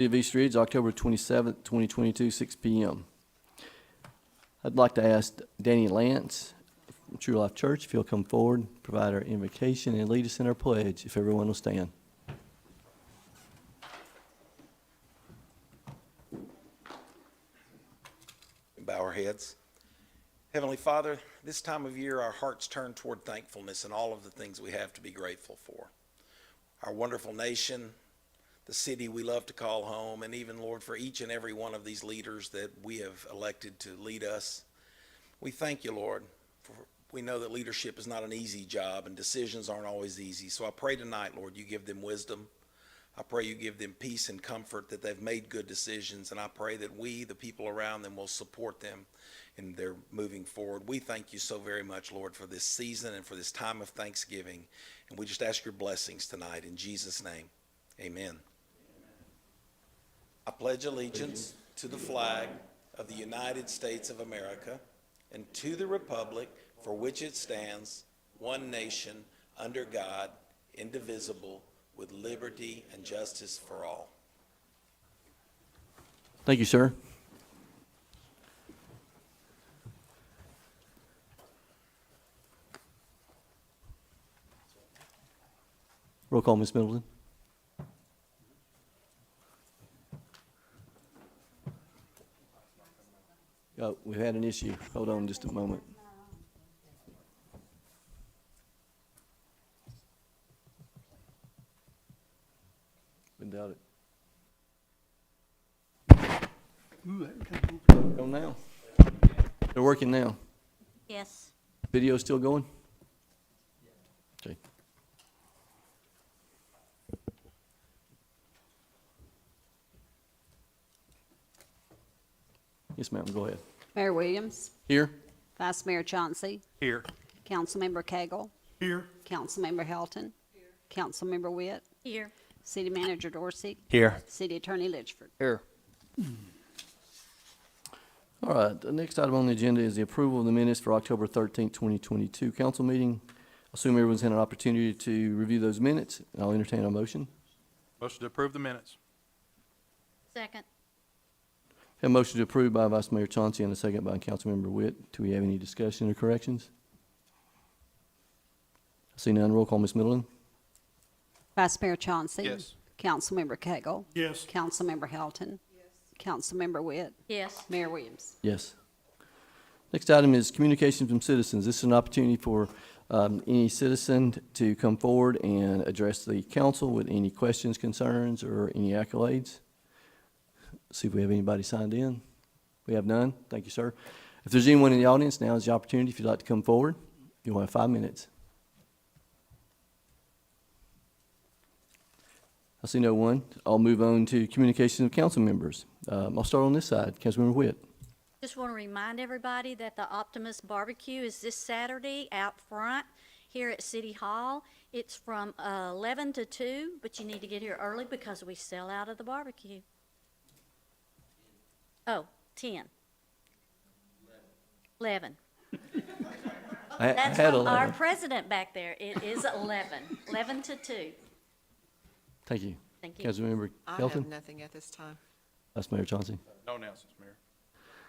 City of East Ridge, October 27th, 2022, 6 p.m. I'd like to ask Danny Lance from True Life Church if he'll come forward, provide our invocation, and lead us in our pledge, if everyone will stand. Bow our heads. Heavenly Father, this time of year our hearts turn toward thankfulness and all of the things we have to be grateful for. Our wonderful nation, the city we love to call home, and even, Lord, for each and every one of these leaders that we have elected to lead us. We thank you, Lord, for we know that leadership is not an easy job and decisions aren't always easy. So I pray tonight, Lord, you give them wisdom. I pray you give them peace and comfort that they've made good decisions, and I pray that we, the people around them, will support them in their moving forward. We thank you so very much, Lord, for this season and for this time of Thanksgiving, and we just ask your blessings tonight in Jesus' name. Amen. I pledge allegiance to the flag of the United States of America and to the republic for which it stands, one nation, under God, indivisible, with liberty and justice for all. Thank you, sir. Roll call, Ms. Middleton. Oh, we've had an issue. Hold on just a moment. Been doubt it. Go now. They're working now. Yes. Video still going? Okay. Yes, ma'am, go ahead. Mayor Williams, Here? Vice Mayor Chauncey, Here. Councilmember Cagle, Here. Councilmember Helton, Councilmember Witt, Here. City Manager Dorsey, Here. City Attorney Litchford. Here. All right, the next item on the agenda is the approval of the minutes for October 13th, 2022 council meeting. I assume everyone's had an opportunity to review those minutes, and I'll entertain a motion. Motion to approve the minutes. Second. Have a motion to approve by Vice Mayor Chauncey and a second by Councilmember Witt. Do we have any discussion or corrections? I see none. Roll call, Ms. Middleton. Vice Mayor Chauncey. Yes. Councilmember Cagle. Yes. Councilmember Helton. Councilmember Witt. Yes. Mayor Williams. Yes. Next item is communications from citizens. This is an opportunity for any citizen to come forward and address the council with any questions, concerns, or any accolades. See if we have anybody signed in. We have none. Thank you, sir. If there's anyone in the audience, now is the opportunity. If you'd like to come forward, you'll have 5 minutes. I see no one. I'll move on to communications of council members. I'll start on this side. Councilmember Witt. Just want to remind everybody that the Optimus Barbecue is this Saturday out front here at City Hall. It's from 11 to 2, but you need to get here early because we sell out of the barbecue. Oh, 10. 11. That's had from our 11. president back there. It is 11. 11 to 2. Thank you. Thank you. Councilmember I Helton. have nothing at this time. Vice Mayor Chauncey. No announcements, Mayor.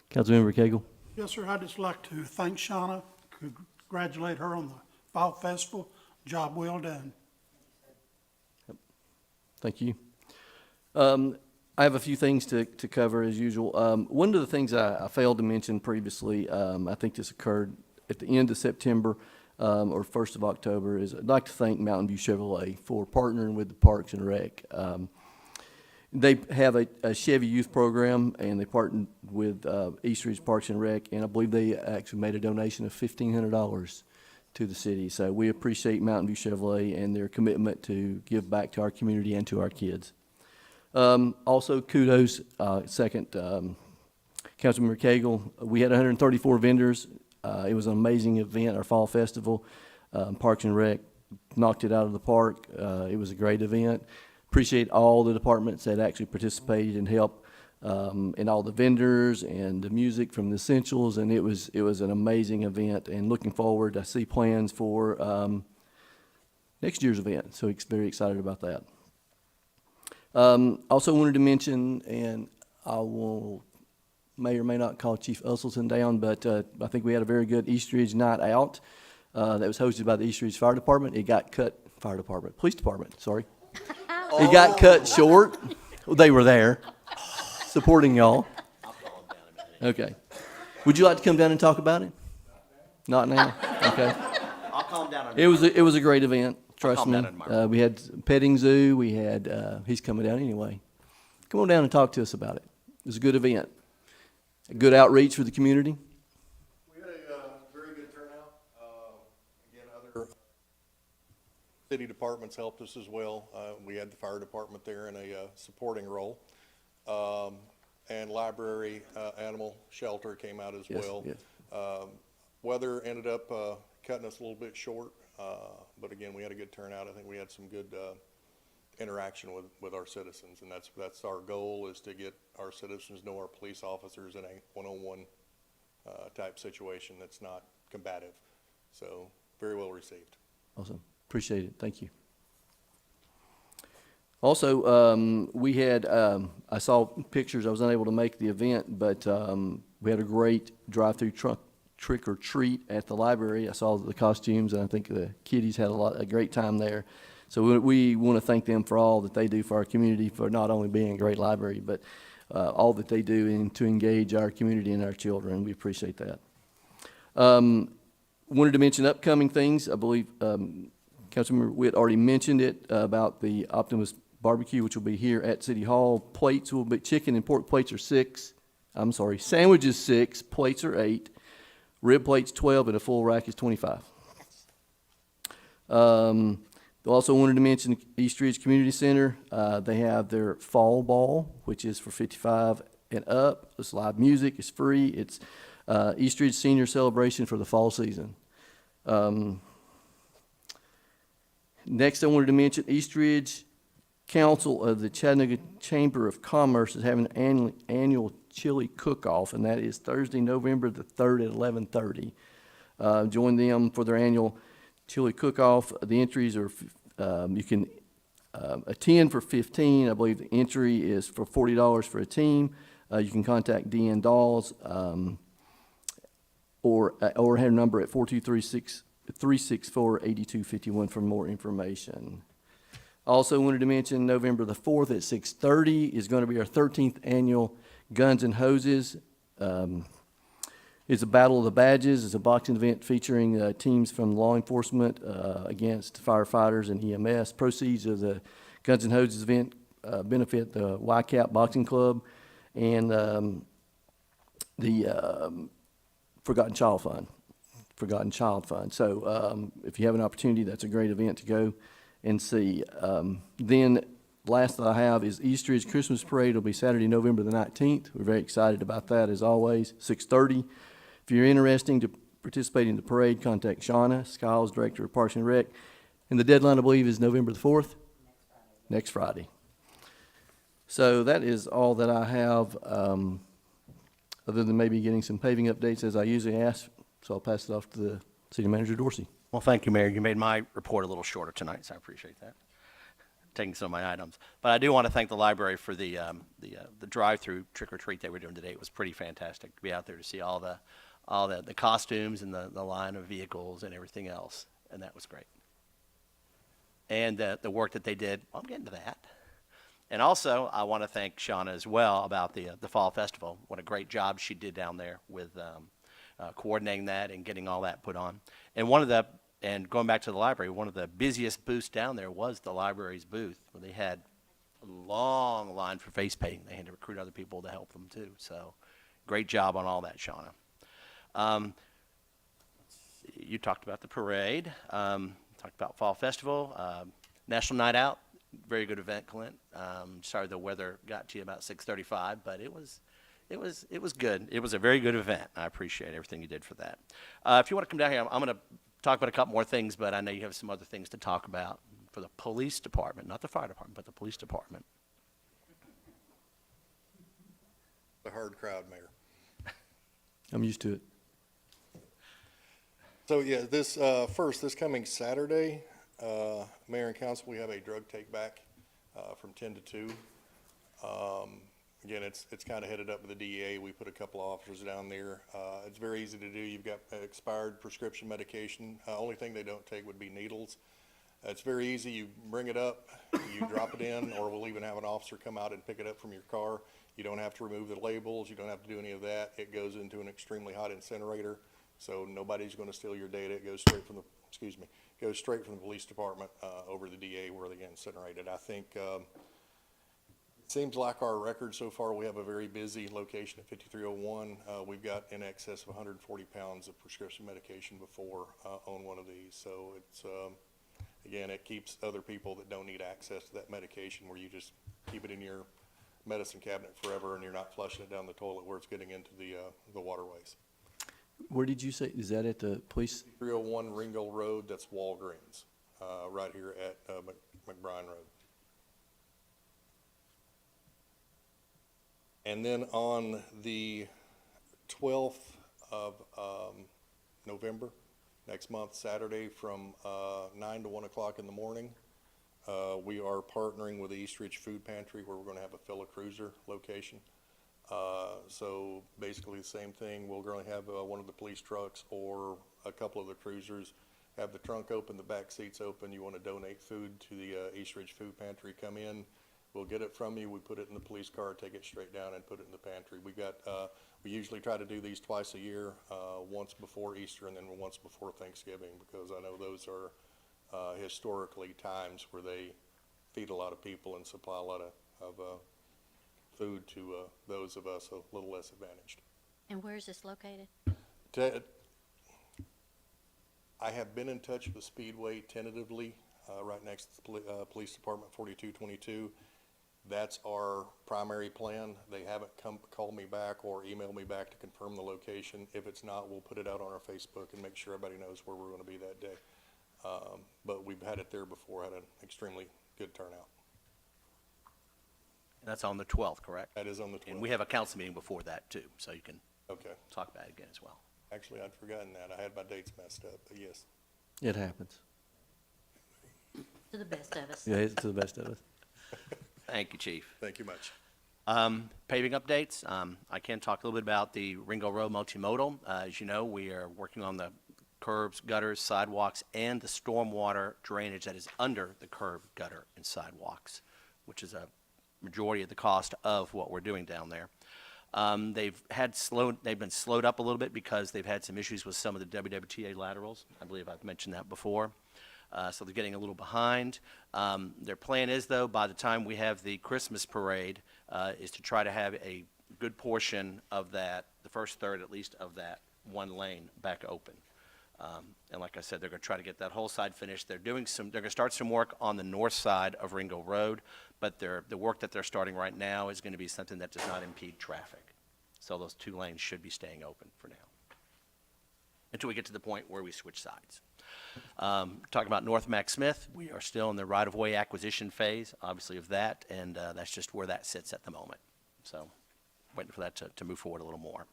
Councilmember Cagle. Yes, sir. I'd just like to thank Shauna, congratulate her on the Fall Festival. Job well done. Thank you. I have a few things to cover as usual. One of the things I failed to mention previously, I think this occurred at the end of September or 1st of October, is I'd like to thank Mountain View Chevrolet for partnering with the Parks and Rec. They have a Chevy youth program, and they partnered with East Ridge Parks and Rec, and I believe they actually made a donation of $1,500 to the city. So we appreciate Mountain View Chevrolet and their commitment to give back to our community and to our kids. Also, kudos, second, Councilmember Cagle. We had 134 vendors. It was an amazing event, our fall festival. Parks and Rec knocked it out of the park. It was a great event. Appreciate all the departments that actually participated and helped, and all the vendors and the music from the Essentials, and it was an amazing event. And looking forward, I see plans for next year's event, so very excited about that. Also wanted to mention, and I will, may or may not call Chief Usselton down, but I think we had a very good Eastridge night out that was hosted by the Eastridge Fire Department. It got cut, Police Department, sorry. It got cut short. Well, they were there supporting y'all. Okay. Would you like to come down and talk about it? Not now? Okay. I'll calm down. It was a great event, trust calm me. down tomorrow. We had petting zoo, we had, he's coming down anyway. Come on down and talk to us about it. It was a good event. A good outreach for the community. We had a very good turnout. Again, other city departments helped us as well. We had the fire department there in a supporting role. And library, animal shelter came out as Yes, well. yes. Weather ended up cutting us a little bit short, but again, we had a good turnout. I think we had some good interaction with our citizens, and that's our goal, is to get our citizens to know our police officers in a one-on-one type situation that's not combative. So, very well received. Awesome. Appreciate it. Thank you. Also, we had, I saw pictures, I was unable to make the event, but we had a great drive-through trick or treat at the library. I saw the costumes, and I think the kiddies had a great time there. So we want to thank them for all that they do for our community, for not only being a great library, but all that they do to engage our community and our children. We appreciate that. Wanted to mention upcoming things. I believe Councilmember Witt already mentioned it about the Optimus Barbecue, which will be here at City Hall. Plates will be, chicken and pork plates are sandwiches 6, plates are 8, rib plates 12, and a full rack is 25. Also wanted to mention Eastridge Community Center. They have their fall ball, which is for 55 and up. It's live music. It's free. It's Eastridge Senior Celebration for the fall season. Next, I wanted to mention Eastridge Council of the Chattanooga Chamber of Commerce is having an annual chili cook-off, and that is Thursday, November the 3rd at 11:30. Join them for their annual chili cook-off. The entries are, you can attend for $15. I believe the entry is for $40 for a team. You can contact Deanne Dawes or her number at 423-364-8251 for more information. Also wanted to mention November the 4th at 6:30 is going to be our 13th annual Guns and Hoses. It's a Battle of the Badges. It's a boxing event featuring teams from law enforcement against firefighters and EMS. Proceeds of the Guns and Hoses event benefit the YCAP Boxing Club and the Forgotten Child Fund. So if you have an opportunity, that's a great event to go and see. Then last that I have is Eastridge Christmas Parade. It'll be Saturday, November the 19th. We're very excited about that as always, 6:30. If you're interested to participate in the parade, contact Shauna Skiles, Director of Parks and Rec. And the deadline, I believe, is November the 4th? Next Friday. So that is all that I have, other than maybe getting some paving updates as I usually ask. So I'll pass it off to the City Manager Dorsey. Well, thank you, Mayor. You made my report a little shorter tonight, so I appreciate that. Taking some of my items. But I do want to thank the library for the drive-through trick-or-treat they were doing today. It was pretty fantastic to be out there to see all the costumes and the line of vehicles and everything else, and that was great. And the work that they did, well, I'm getting to that. And also, I want to thank Shauna as well about the Fall Festival. What a great job she did down there with coordinating that and getting all that put on. And going back to the library, one of the busiest booths down there was the library's booth, where they had a long line for face painting. They had to recruit other people to help them too. So great job on all that, Shauna. You talked about the parade, talked about Fall Festival, National Night Out, very good event, Clint. Sorry the weather got to you about 6:35, but it was good. It was a very good event. I appreciate everything you did for that. If you want to come down here, I'm going to talk about a couple more things, but I know you have some other things to talk about for the police department, not the fire department, but the police department. The hard crowd, Mayor. I'm used to it. So, yeah, this coming Saturday, Mayor and Council, we have a drug take-back from 10 to 2. Again, it's kind of headed up with the DEA. We put a couple of officers down there. It's very easy to do. You've got expired prescription medication. Only thing they don't take would be needles. It's very easy. You bring it up, you drop it in, or we'll even have an officer come out and pick it up from your car. You don't have to remove the labels. You don't have to do any of that. It goes into an extremely hot incinerator, so nobody's going to steal your data. It goes straight from the, goes straight from the police department over to the DA where they get incinerated. I think it seems like our record so far, we have a very busy location at 5301. We've got in excess of 140 pounds of prescription medication before on one of these. So it's, again, it keeps other people that don't need access to that medication where you just keep it in your medicine cabinet forever and you're not flushing it down the toilet where it's getting into the waterways. Where did you say, is that at the police? 301 Ringgold Road, that's Walgreens, right here at McBride Road. And then on the 12th of November, next month, Saturday, from 9 to 1 o'clock in the morning, we are partnering with the East Ridge Food Pantry where we're going to have a Fill a Cruiser location. So basically the same thing. We're going to have one of the police trucks or a couple of the cruisers have the trunk open, the back seats open. You want to donate food to the East Ridge Food Pantry, come in. We'll get it from you. We put it in the police car, take it straight down and put it in the pantry. We usually try to do these twice a year, once before Easter and then once before Thanksgiving, because I know those are historically times where they feed a lot of people and supply a lot of food to those of us a little less advantaged. And where is this located? I have been in touch with Speedway tentatively, right next to the police department, 4222. That's our primary plan. They haven't called me back or emailed me back to confirm the location. If it's not, we'll put it out on our Facebook and make sure everybody knows where we're going to be that day. But we've had it there before, had an extremely good turnout. That's on the 12th, correct? That is on the 12th. And we have a council meeting before that, too, so you can Okay. talk about it again as well. Actually, I'd forgotten that. I had my dates messed up, but yes. It happens. To the best of us. Yeah, it's to the best of us. Thank you, Chief. Thank you much. Paving updates. I can talk a little bit about the Ringo Road multimodal. As you know, we are working on the curbs, gutters, sidewalks, and the stormwater drainage that is under the curb, gutter, and sidewalks, which is a majority of the cost of what we're doing down there. They've been slowed up a little bit because they've had some issues with some of the WWTA laterals. I believe I've mentioned that before. So they're getting a little behind. Their plan is, though, by the time we have the Christmas parade, is to try to have a good portion of that, the first third at least of that one lane back open. And like I said, they're going to try to get that whole side finished. They're going to start some work on the north side of Ringo Road, but the work that they're starting right now is going to be something that does not impede traffic. So those two lanes should be staying open for now, until we get to the point where we switch sides. Talking about North Mac Smith, we are still in the right-of-way acquisition phase, obviously, of that, and that's just where that sits at the moment. So waiting for that to move forward a little more.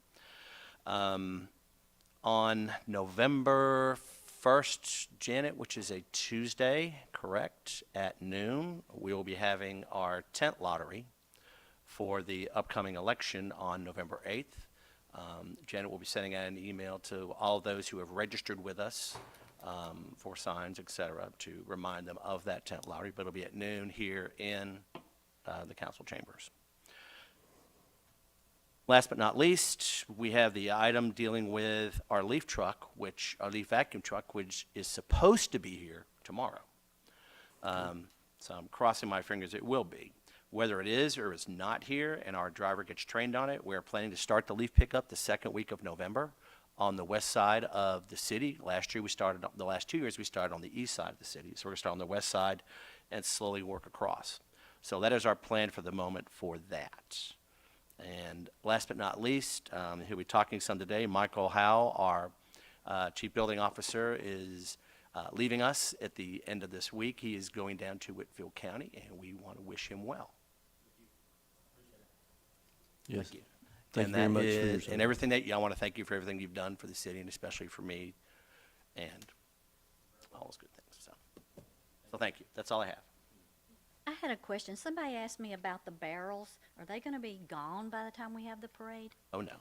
On November 1st, Janet, which is a Tuesday, correct, at noon, we will be having our tent lottery for the upcoming election on November 8th. Janet will be sending out an email to all those who have registered with us for signs, et cetera, to remind them of that tent lottery, but it'll be at noon here in the council chambers. Last but not least, we have the item dealing with our leaf vacuum truck, which is supposed to be here tomorrow. So I'm crossing my fingers it will be. Whether it is or is not here and our driver gets trained on it, we're planning to start the leaf pickup the second week of November on the west side of the city. The last 2 years, we started on the east side of the city. So we're going to start on the west side and slowly work across. So that is our plan for the moment for that. And last but not least, he'll be talking some today. Michael Howe, our Chief Building Officer, is leaving us at the end of this week. He is going down to Whitfield County, and we want to wish him well. Yes. Thank you. Thank you very much for your service. And everything I want to thank you for everything you've done for the city, and especially for me, and all those good things. So thank you. That's all I have. I had a question. Somebody asked me about the barrels. Are they gonna be gone by the time we have the parade? Oh, no.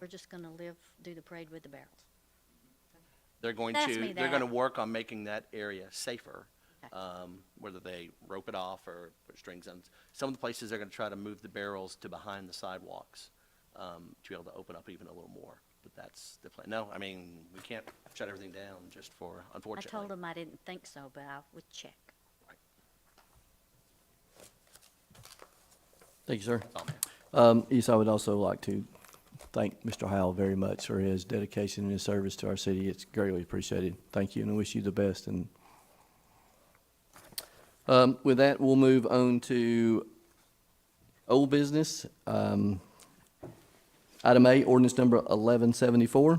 We're just gonna do the parade with the barrels? They're going Ask me to, they're going to that. work on making that area safer, Okay. whether they rope it off or put strings on. Some of the places they're going to try to move the barrels to behind the sidewalks, to be able to open up even a little more. But that's the plan. No, I mean, we can't shut everything down just for, I unfortunately. told them I didn't think so, but I would check. Thank you, sir. Oh, man. Yes, I would also like to thank Mr. Howell very much for his dedication and his service to our city. It's greatly appreciated. Thank you, and I wish you the best. And with that, we'll move on to old business. Item A, ordinance number 1174.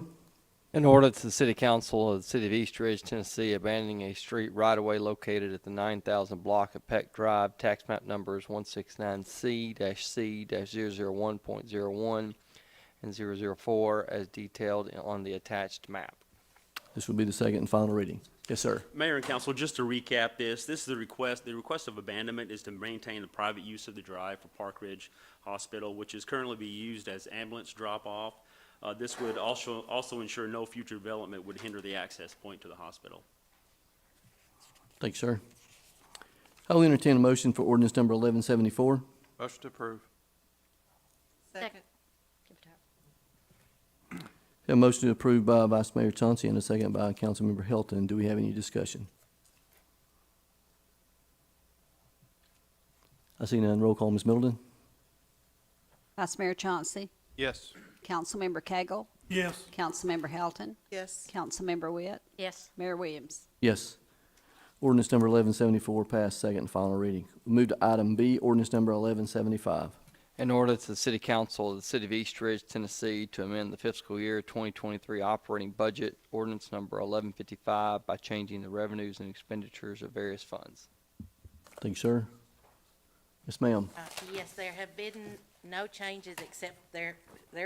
In order to the City Council of the City of East Ridge, Tennessee, abandoning a street right-of-way located at the 9,000 block of Peck Drive, tax map numbers 169C-C-001.01 and 004 as detailed on the attached map. This will be the second and final reading. Yes, sir. Mayor and council, just to recap this is the request. The request of abandonment is to maintain the private use of the drive for Park Ridge Hospital, which is currently being used as ambulance drop-off. This would also ensure no future development would hinder the access point to the hospital. Thank you, sir. I will entertain a motion for ordinance number 1174. Motion to approve. Second. Give it to her. A motion approved by Vice Mayor Chauncey and a second by Councilmember Hilton. Do we have any discussion? I see none. Roll call, Ms. Middleton. Vice Mayor Chauncey, Yes. Councilmember Cagle, Yes. Councilmember Helton, Yes. Councilmember Witt, Yes. Mayor Williams. Yes. Ordinance number 1174 passed second and final reading. We move to item B, ordinance number 1175. In order to the City Council of the City of East Ridge, Tennessee, to amend the fiscal year 2023 operating budget, ordinance number 1155, by changing the revenues and expenditures of various funds. Thank you, sir. Yes, ma'am. Yes, there have been no changes except there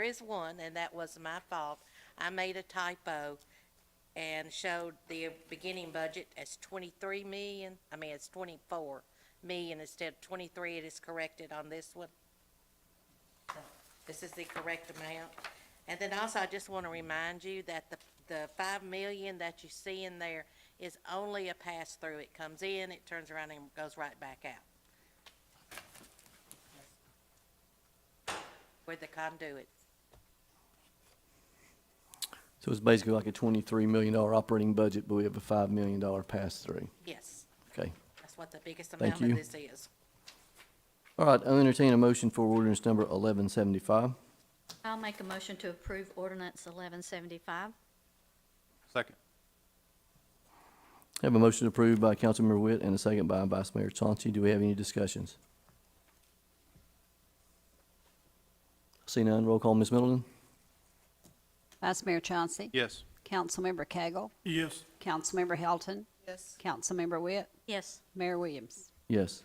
is one, and that was my fault. I made a typo and showed the beginning budget as 23 million. I mean, it's 24 million instead of 23. It is corrected on this one. So this is the correct amount. And then also, I just want to remind you that the 5 million that you see in there is only a pass-through. It comes in, it turns around, and goes right back out. With the conduit. So it's basically like a $23 million operating budget, but we have a $5 million pass-through. Yes, Okay. that's what the biggest Thank amount of you. this is. All right, I'll entertain a motion for ordinance number 1175. I'll make a motion to approve ordinance 1175. Second. I have a motion approved by Councilmember Witt and a second by Vice Mayor Chauncey. Do we have any discussions? See none. Roll call, Ms. Middleton. Vice Mayor Chauncey, Yes. Councilmember Cagle, Yes. Councilmember Helton, Yes. Councilmember Witt, Yes. Mayor Williams. Yes.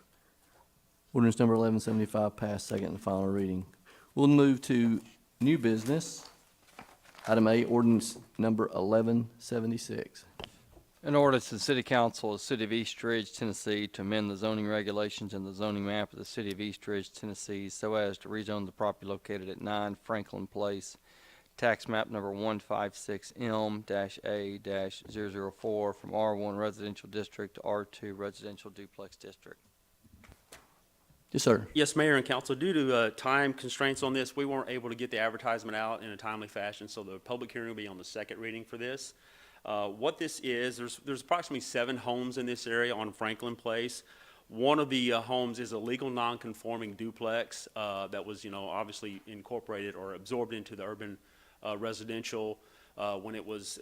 Ordinance number 1175 passed second and final reading. We'll move to new business. Item A, ordinance number 1176. In order to the City Council of the City of East Ridge, Tennessee, to amend the zoning regulations and the zoning map of the City of East Ridge, Tennessee, so as to rezone the property located at 9 Franklin Place, tax map number 156M-A-004 from R1 Residential District to R2 Residential Duplex District. Yes, sir. Yes, Mayor and council, due to time constraints on this, we weren't able to get the advertisement out in a timely fashion, so the public hearing will be on the second reading for this. What this is, there's approximately 7 homes in this area on Franklin Place. One of the homes is a legal non-conforming duplex that was, obviously incorporated or absorbed into the urban residential when it was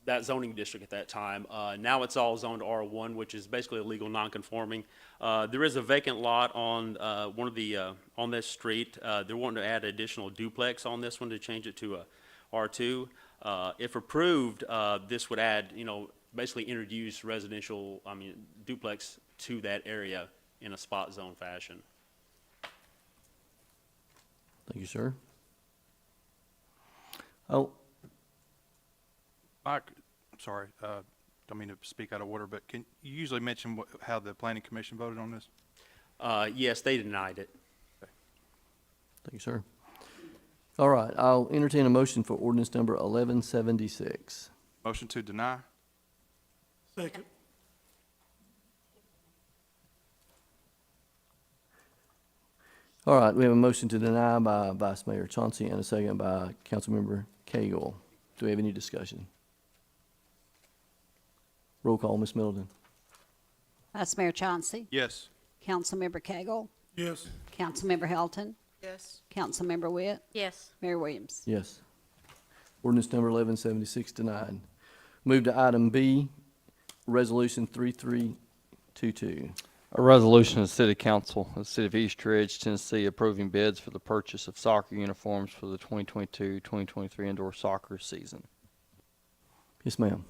that zoning district at that time. Now it's all zoned R1, which is basically a legal non-conforming. There is a vacant lot on one of the on this street. They're wanting to add additional duplex on this one to change it to a R2. If approved, this would add, basically introduce duplex to that area in a spot zone fashion. Thank you, sir. Oh, Mike, sorry, don't mean to speak out of order, but can you usually mention how the planning commission voted on this? Yes, they denied it. Thank you, sir. All right, I'll entertain a motion for ordinance number 1176. Motion to deny? Second. All right, we have a motion to deny by Vice Mayor Chauncey and a second by Councilmember Cagle. Do we have any discussion? Roll call, Ms. Middleton. Vice Mayor Chauncey, Yes. Councilmember Cagle, Yes. Councilmember Hilton, Yes. Councilmember Witt, Yes. Mayor Williams. Yes. Ordinance number 1176 denied. Move to item B, Resolution 3322. A resolution of the City Council of the City of East Ridge, Tennessee, approving bids for the purchase of soccer uniforms for the 2022-2023 indoor soccer season. Yes, ma'am.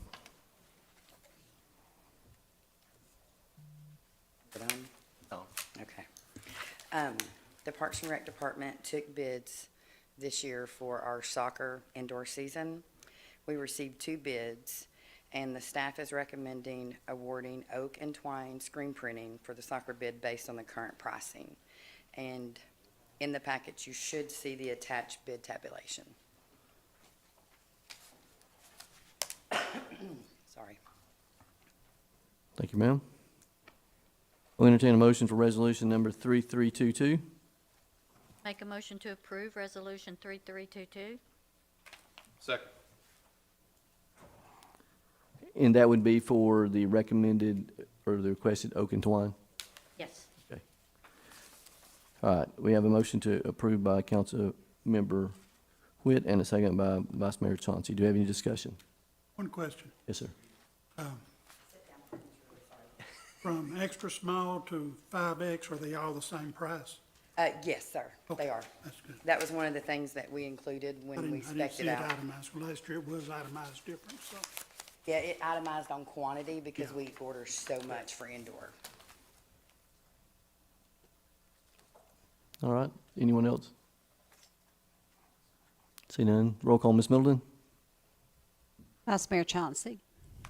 No. Okay. The Parks and Rec Department took bids this year for our soccer indoor season. We received 2 bids, and the staff is recommending awarding Oak and Twine screen printing for the soccer bid based on the current pricing. And in the package, you should see the attached bid tabulation. Sorry. Thank you, ma'am. We'll entertain a motion for resolution number 3322. Make a motion to approve Resolution 3322. Second. And that would be for the recommended or the requested Oak and Twine? Yes. Okay. All right, we have a motion to approve by Councilmember Witt and a second by Vice Mayor Chauncey. Do you have any discussion? One question. Yes, sir. From extra small to 5X, are they all the same price? Yes, sir, Okay, they are. That's good. That was one of the things that we included I when we didn't spec'd see it it out. itemized. Last year it was itemized different, so. Yeah, it itemized on quantity because Yeah. we order so much for indoor. All right, anyone else? See none. Roll call, Ms. Middleton? Vice Mayor Chauncey,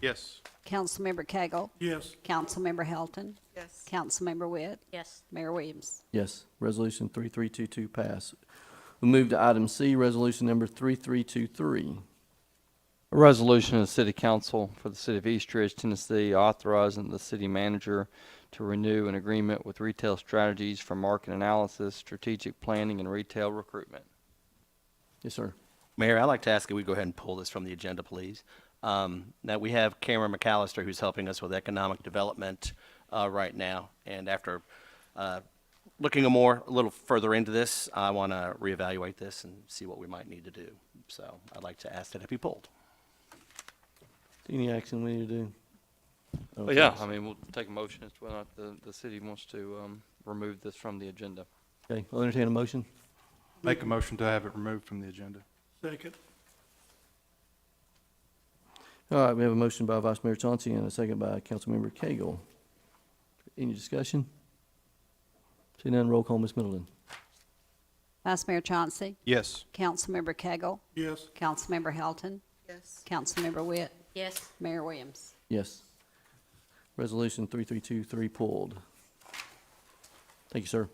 Yes. Councilmember Cagle, Yes. Councilmember Hilton, Yes. Councilmember Witt, Yes. Mayor Williams. Yes, resolution 3322 pass. We move to item C, resolution number 3323. A resolution of the City Council for the City of East Ridge, Tennessee, authorizing the city manager to renew an agreement with Retail Strategies for market analysis, strategic planning, and retail recruitment. Yes, sir. Mayor, I'd like to ask if we go ahead and pull this from the agenda, please. Now, we have Cameron McAllister, who's helping us with economic development right now. And after looking a little further into this, I want to reevaluate this and see what we might need to do. So I'd like to ask that it be pulled. Any action we need to do? Well, yeah, I mean, we'll take a motion as to whether or not the city wants to remove this from the agenda. Okay, I'll entertain a motion. Make a motion to have it removed from the agenda. Second. All right, we have a motion by Vice Mayor Chauncey and a second by Councilmember Cagle. Any discussion? See none, roll call, Ms. Middleton. Vice Mayor Chauncey, Yes. Councilmember Cagle, Yes. Councilmember Hilton, Yes. Councilmember Witt, Yes. Mayor Williams. Yes. Resolution 3323 pulled. Thank you, sir.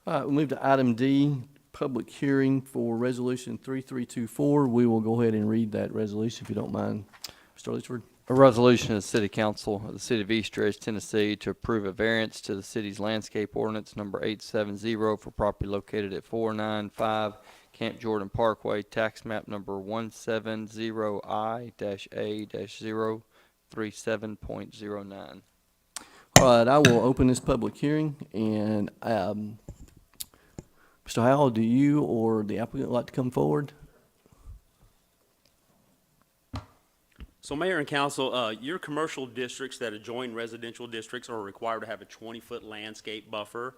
All right, we'll move to item D, public hearing for resolution 3324. We will go ahead and read that resolution if you don't mind. Mr. Leachford? A resolution of the City Council of the City of East Ridge, Tennessee, to approve a variance to the city's landscape ordinance number 870 for property located at 495 Camp Jordan Parkway, tax map number 170I-A-037.09. All right, I will open this public hearing, and Mr. Howell, do you or the applicant like to come forward? So Mayor and Council, your commercial districts that adjoin residential districts are required to have a 20-foot landscape buffer.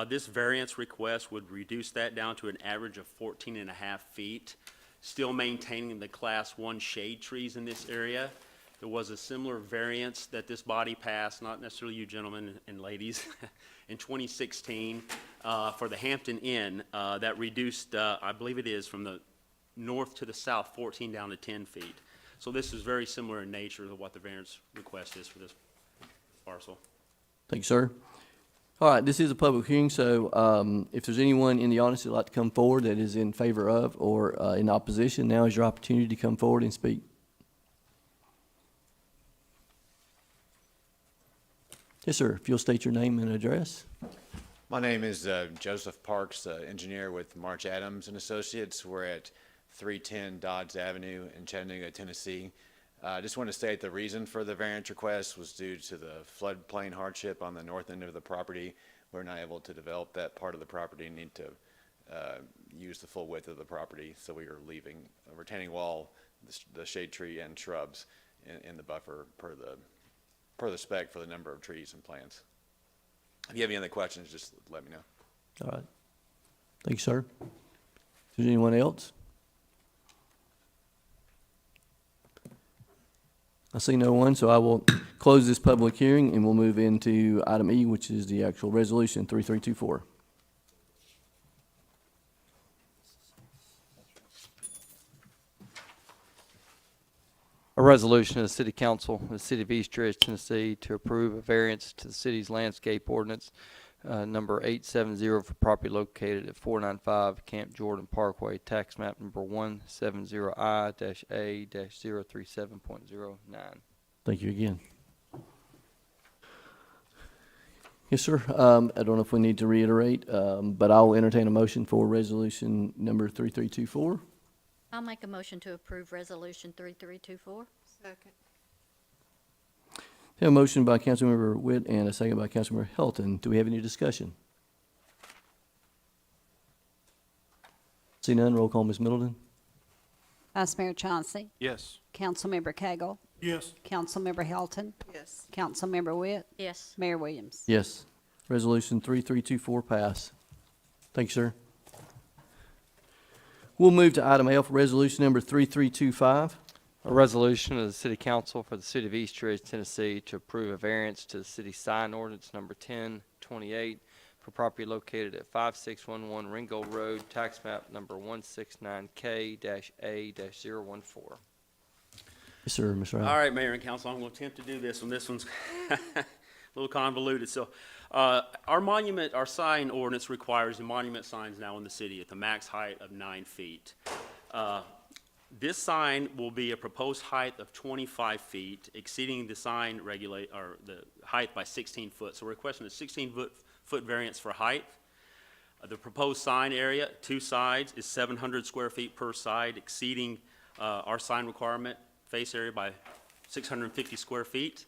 This variance request would reduce that down to an average of 14 and a half feet, still maintaining the Class 1 shade trees in this area. There was a similar variance that this body passed, not necessarily you gentlemen and ladies, in 2016 for the Hampton Inn that reduced, I believe it is, from the north to the south, 14 down to 10 feet. So this is very similar in nature to what the variance request is for this parcel. Thank you, sir. All right, this is a public hearing, so if there's anyone in the audience that'd like to come forward that is in favor of or in opposition, now is your opportunity to come forward and speak. Yes, sir. If you'll state your name and address. My name is Joseph Parks, engineer with March Adams and Associates. We're at 310 Dodge Avenue in Chattanooga, Tennessee. I just want to state the reason for the variance request was due to the floodplain hardship on the north end of the property. We're not able to develop that part of the property and need to use the full width of the property. So we are leaving a retaining wall, the shade tree and shrubs in the buffer per the spec for the number of trees and plants. If you have any other questions, just let me know. All right. Thank you, sir. Is there anyone else? I see no one, so I will close this public hearing and we'll move into item E, which is the actual resolution 3324. A resolution of the City Council of the City of East Ridge, Tennessee, to approve a variance to the city's landscape ordinance, number 870 for property located at 495 Camp Jordan Parkway, tax map number 170I-A-037.09. Thank you again. Yes, sir. I don't know if we need to reiterate, but I'll entertain a motion for resolution number 3324. I'll make a motion to approve Resolution 3324. Second. Have a motion by Councilmember Witt and a second by Councilmember Helton. Do we have any discussion? See none, roll call, Ms. Middleton. Vice Mayor Chauncey. Yes. Councilmember Cagle. Yes. Councilmember Helton. Yes. Councilmember Witt. Yes. Mayor Williams. Yes. Resolution 3324 pass. Thank you, sir. We'll move to item F, resolution number 3325. A resolution of the City Council for the City of East Ridge, Tennessee, to approve a variance to the city sign ordinance number 1028 for property located at 5611 Ringgold Road, tax map number 169K-A-014. Yes, sir, Mr. Ryan. All right, Mayor and Council, I'm going to attempt to do this one. This one's a little convoluted. So our sign ordinance requires the monument signs now in the city at the max height of 9 feet. This sign will be a proposed height of 25 feet, exceeding the sign the height by 16 foot. So we're requesting a 16-foot variance for height. The proposed sign area, 2 sides, is 700 square feet per side, exceeding our sign requirement face area by 650 square feet.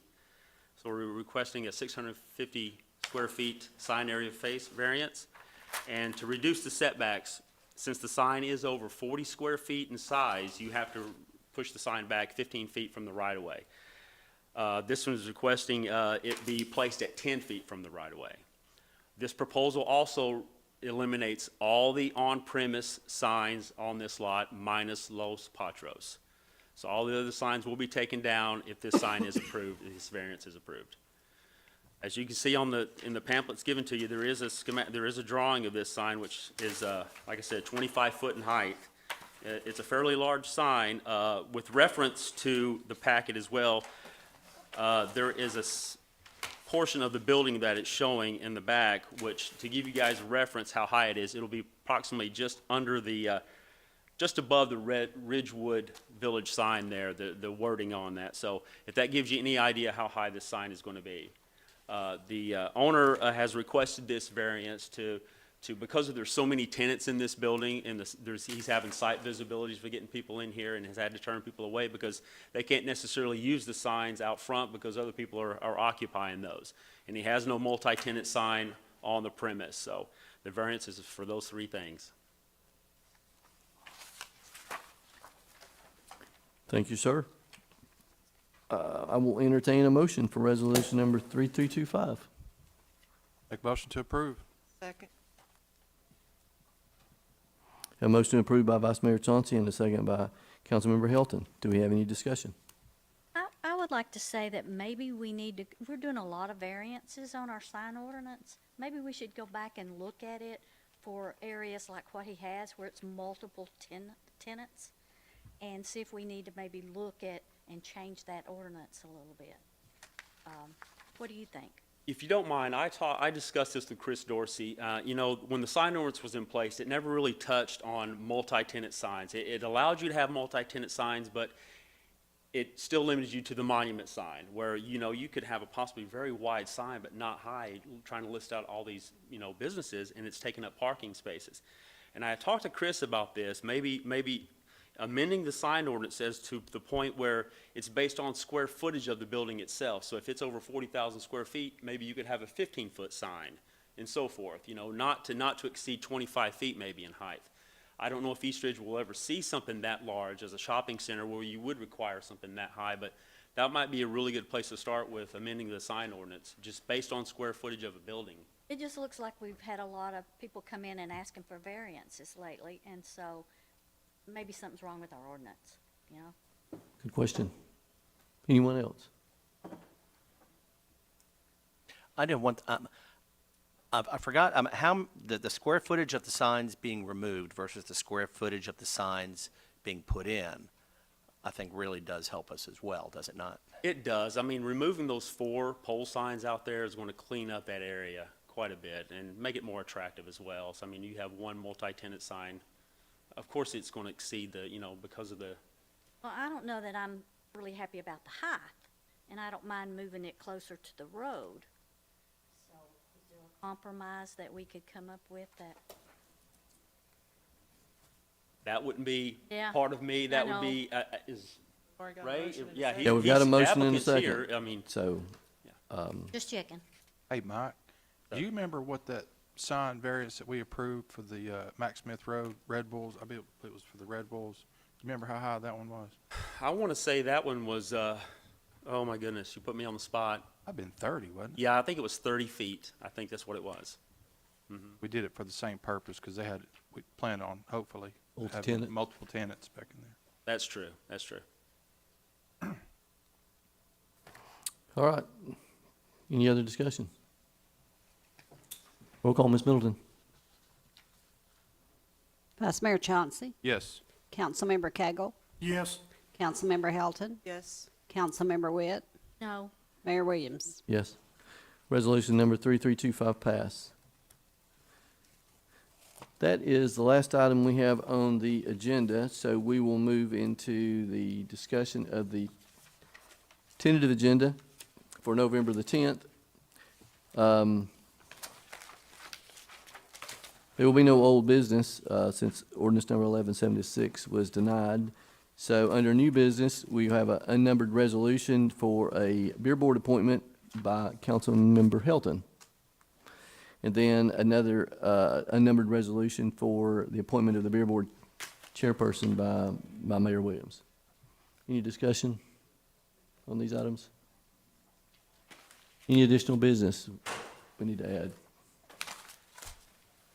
So we're requesting a 650 square feet sign area face variance. And to reduce the setbacks, since the sign is over 40 square feet in size, you have to push the sign back 15 feet from the right-of-way. This one is requesting it be placed at 10 feet from the right-of-way. This proposal also eliminates all the on-premise signs on this lot minus Los Patros. So all the other signs will be taken down if this sign is approved, if this variance is approved. As you can see in the pamphlets given to you, there is a drawing of this sign, which is, like I said, 25 foot in height. It's a fairly large sign. With reference to the packet as well, there is a portion of the building that it's showing in the back, which, to give you guys a reference how high it is, it'll be approximately just under the, just above the Ridgewood Village sign there, the wording on that. So if that gives you any idea how high this sign is going to be. The owner has requested this variance because there's so many tenants in this building, and he's having site visibilities for getting people in here, and has had to turn people away because they can't necessarily use the signs out front because other people are occupying those. And he has no multi-tenant sign on the premise, so the variance is for those 3 things. Thank you, sir. I will entertain a motion for resolution number 3325. Make a motion to approve. Second. A motion approved by Vice Mayor Chauncey and a second by Councilmember Helton. Do we have any discussion? I would like to say that maybe we need to, we're doing a lot of variances on our sign ordinance. Maybe we should go back and look at it for areas like what he has where it's multiple tenants and see if we need to maybe look at and change that ordinance a little bit. What do you think? If you don't mind, I discussed this with Chris Dorsey. You know, when the sign ordinance was in place, it never really touched on multi-tenant signs. It allowed you to have multi-tenant signs, but it still limited you to the monument sign, where, you know, you could have a possibly very wide sign, but not high, trying to list out all these, you know, businesses, and it's taking up parking spaces. And I talked to Chris about this, maybe amending the sign ordinance says to the point where it's based on square footage of the building itself. So if it's over 40,000 square feet, maybe you could have a 15-foot sign and so forth, you know, not to exceed 25 feet maybe in height. I don't know if East Ridge will ever see something that large as a shopping center where you would require something that high, but that might be a really good place to start with amending the sign ordinance, just based on square footage of a building. It just looks like we've had a lot of people come in and asking for variances lately, and so maybe something's wrong with our ordinance, you know? Good question. Anyone else? I did want, I forgot, how, the square footage of the signs being removed versus the square footage of the signs being put in, I think really does help us as well, does it not? It does. I mean, removing those 4 pole signs out there is going to clean up that area quite a bit and make it more attractive as well. So, I mean, you have one multi-tenant sign. Of course, it's going to exceed the, you know, because of the, Well, I don't know that I'm really happy about the height, and I don't mind moving it closer to the road. So is there a compromise that we could come up with that? that wouldn't be Yeah, part of me. That I would be, know. Ray? Yeah, Yeah, we've got a he's- motion and a applicant's second. here. I mean, So, Just checking. Hey, Mike, do you remember what that sign variance that we approved for the Mack Smith Road, Red Bulls? I believe it was for the Red Bulls. Do you remember how high that one was? I want to say that one was, oh my goodness, you put me on the spot. I've been 30, wasn't it? Yeah, I think it was 30 feet. I think that's what it was. We did it for the same purpose because we planned on, hopefully, having Multi-tenant. multiple tenants back in there. That's true. That's true. all right. Any other discussion? Roll call, Ms. Middleton. Vice Mayor Chauncey, Yes. Councilmember Cagle, Yes, Councilmember Helton, Yes. Councilmember Witt, No, Mayor Williams. Yes. Resolution number 3325 pass. That is the last item we have on the agenda, so we will move into the discussion of the tentative agenda for November the 10th. There will be no old business since ordinance number 1176 was denied. So under new business, we have an unnumbered resolution for a beer board appointment by Councilmember Helton. And then another unnumbered resolution for the appointment of the beer board chairperson by Mayor Williams. Any discussion on these items? Any additional business we need to add?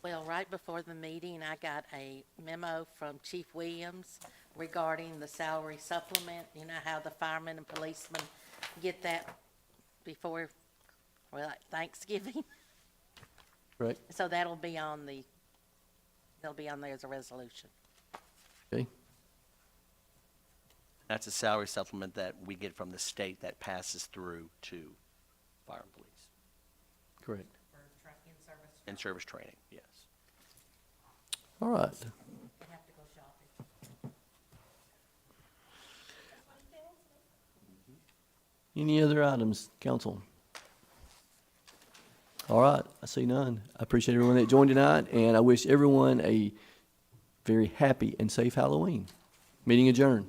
Well, right before the meeting, I got a memo from Chief Williams regarding the salary supplement. You know how the firemen and policemen get that before, well, like Thanksgiving? Right? So that'll be on there as a resolution. Okay. That's a salary supplement that we get from the state that passes through to fire and police. Correct. And service training, yes. All right. Have to go shopping. Any other items, council? All right, I see none. I appreciate everyone that joined tonight, and I wish everyone a very happy and safe Halloween. Meeting adjourned.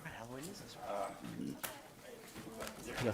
Halloween is this? Yeah.